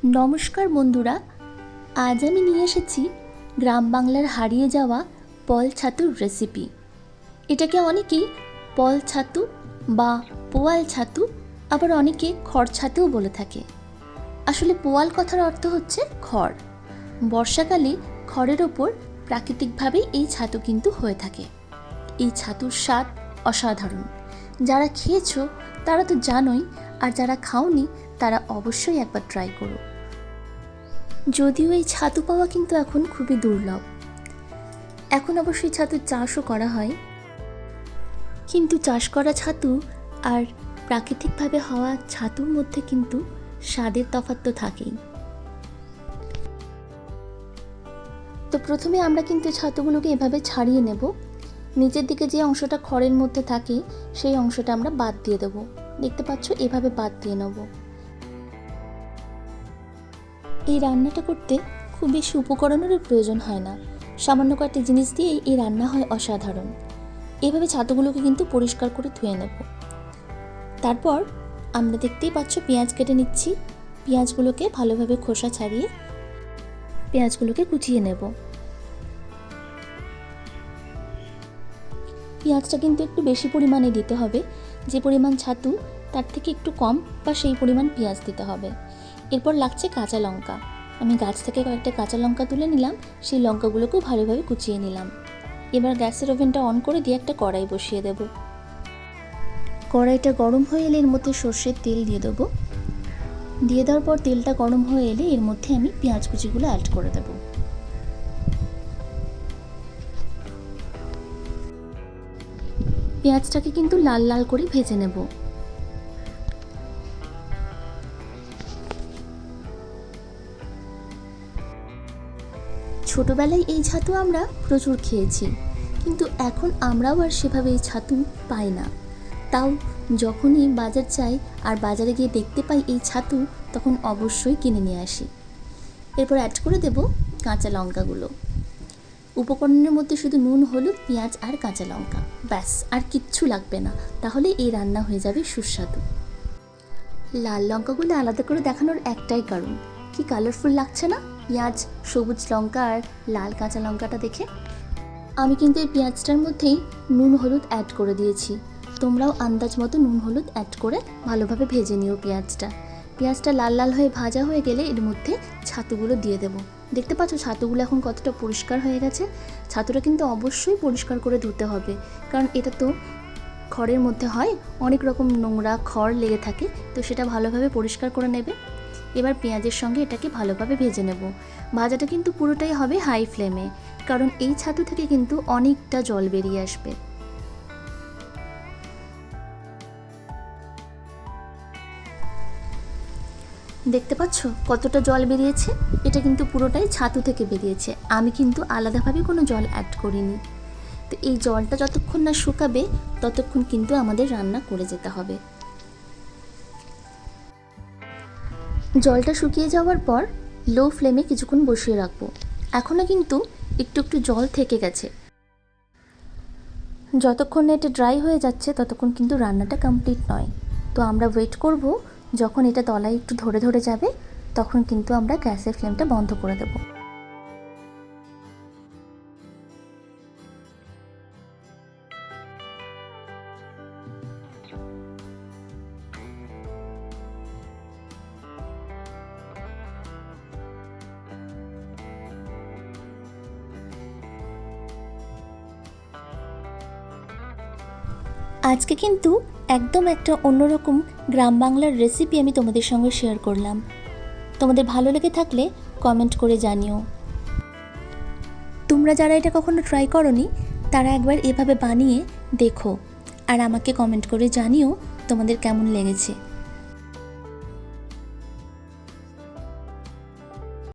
নমস্কার বন্ধুরা, আজ আমি নিয়ে এসেছি গ্রাম বাংলার হারিয়ে যাওয়া পল ছাতুর রেসিপি। এটাকে অনেকেই পল ছাতু বা পোয়াল ছাতু, আবার অনেকে খড় ছাতুও বলে থাকে। আসলে পোয়াল কথার অর্থ হচ্ছে খড়। বর্ষাকালে খড়ের ওপর প্রাকৃতিকভাবেই এই ছাতু কিন্তু হয়ে থাকে। এই ছাতুর স্বাদ অসাধারণ। যারা খেয়েছো তারা তো জানোই, আর যারা খাওনি তারা অবশ্যই একবার ট্রাই করো। যদিও এই ছাতু পাওয়া কিন্তু এখন খুবই দুর্লভ। এখন অবশ্যই ছাতুর চাষও করা হয়, কিন্তু চাষ করা ছাতু আর প্রাকৃতিকভাবে হওয়া ছাতুর মধ্যে কিন্তু স্বাদের তফাৎ তো থাকেই। তো প্রথমে আমরা কিন্তু ছাতুগুলোকে এভাবে ছাড়িয়ে নেব। নিচের দিকে যে অংশটা খড়ের মধ্যে থাকে সেই অংশটা আমরা বাদ দিয়ে দেব। দেখতে পাচ্ছ, এভাবে বাদ দিয়ে নেব। এই রান্নাটা করতে খুব বেশি উপকরণেরও প্রয়োজন হয় না, সামান্য কয়েকটি জিনিস দিয়েই এই রান্না হয় অসাধারণ। এইভাবে ছাতুগুলোকে কিন্তু পরিষ্কার করে ধুয়ে নেব। তারপর আমরা দেখতেই পাচ্ছ পেঁয়াজ কেটে নিচ্ছি। পেঁয়াজগুলোকে ভালোভাবে খোসা ছাড়িয়ে পেঁয়াজগুলোকে কুচিয়ে নেব। পেঁয়াজটা কিন্তু একটু বেশি পরিমাণে দিতে হবে। যে পরিমাণ ছাতু তার থেকে একটু কম বা সেই পরিমাণ পেঁয়াজ দিতে হবে। এরপর লাগছে কাঁচা লঙ্কা। আমি গাছ থেকে কয়েকটা কাঁচা লঙ্কা তুলে নিলাম, সেই লঙ্কাগুলোকেও ভালোভাবে কুচিয়ে নিলাম। এবার গ্যাসের ওভেনটা অন করে দিয়ে একটা কড়াই বসিয়ে দেব। কড়াইটা গরম হয়ে এলে এর মধ্যে সর্ষের তেল দিয়ে দেবো। দিয়ে দেওয়ার পর তেলটা গরম হয়ে এলে এর মধ্যে আমি পেঁয়াজ কুচিগুলো অ্যাড করে দেব। পেঁয়াজটাকে কিন্তু লাল লাল করে ভেজে নেব। ছোটবেলায় এই ছাতু আমরা প্রচুর খেয়েছি, কিন্তু এখন আমরাও আর সেভাবে এই ছাতু পাই না। তাও যখনই বাজার যাই আর বাজারে গিয়ে দেখতে পাই এই ছাতু, তখন অবশ্যই কিনে নিয়ে আসি। এরপর অ্যাড করে দেব কাঁচা লঙ্কাগুলো। উপকরণের মধ্যে শুধু নুন, হলুদ, পেঁয়াজ আর কাঁচা লঙ্কা, ব্যাস, আর কিচ্ছু লাগবে না। তাহলে এই রান্না হয়ে যাবে সুস্বাদু। লাল লঙ্কাগুলো আলাদা করে দেখানোর একটাই কারণ, কি কালারফুল লাগছে না পেঁয়াজ, সবুজ লঙ্কা আর লাল কাঁচা লঙ্কাটা দেখে। আমি কিন্তু এই পেঁয়াজটার মধ্যেই নুন হলুদ অ্যাড করে দিয়েছি। তোমরাও আন্দাজ মতো নুন হলুদ অ্যাড করে ভালোভাবে ভেজে নিও পেঁয়াজটা। পেঁয়াজটা লাল লাল হয়ে ভাজা হয়ে গেলে এর মধ্যে ছাতুগুলো দিয়ে দেবো। দেখতে পাচ্ছ ছাতুগুলো এখন কতটা পরিষ্কার হয়ে গেছে। ছাতুটা কিন্তু অবশ্যই পরিষ্কার করে ধুতে হবে, কারণ এটা তো খড়ের মধ্যে হয়, অনেক রকম নোংরা খড় লেগে থাকে, তো সেটা ভালোভাবে পরিষ্কার করে নেবে। এবার পেঁয়াজের সঙ্গে এটাকে ভালোভাবে ভেজে নেব। ভাজাটা কিন্তু পুরোটাই হবে হাই ফ্লেমে, কারণ এই ছাতু থেকে কিন্তু অনেকটা জল বেরিয়ে আসবে। দেখতে পাচ্ছ কতটা জল বেরিয়েছে? এটা কিন্তু পুরোটাই ছাতু থেকে বেরিয়েছে। আমি কিন্তু আলাদাভাবে কোনো জল অ্যাড করিনি। তো এই জলটা যতক্ষণ না শুকাবে ততক্ষণ কিন্তু আমাদের রান্না করে যেতে হবে। জলটা শুকিয়ে যাওয়ার পর লো ফ্লেমে কিছুক্ষণ বসিয়ে রাখবো। এখনও কিন্তু একটু একটু জল থেকে গেছে। যতক্ষণ না এটা ড্রাই হয়ে যাচ্ছে ততক্ষণ কিন্তু রান্নাটা কমপ্লিট নয়। তো আমরা ওয়েট করব, যখন এটা তলায় একটু ধরে ধরে যাবে তখন কিন্তু আমরা গ্যাসের ফ্লেমটা বন্ধ করে দেব। আজকে কিন্তু একদম একটা অন্যরকম গ্রাম বাংলার রেসিপি আমি তোমাদের সঙ্গে শেয়ার করলাম। তোমাদের ভালো লেগে থাকলে কমেন্ট করে জানিও। তোমরা যারা এটা কখনো ট্রাই করোনি তারা একবার এভাবে বানিয়ে দেখো, আর আমাকে কমেন্ট করে জানিও তোমাদের কেমন লেগেছে।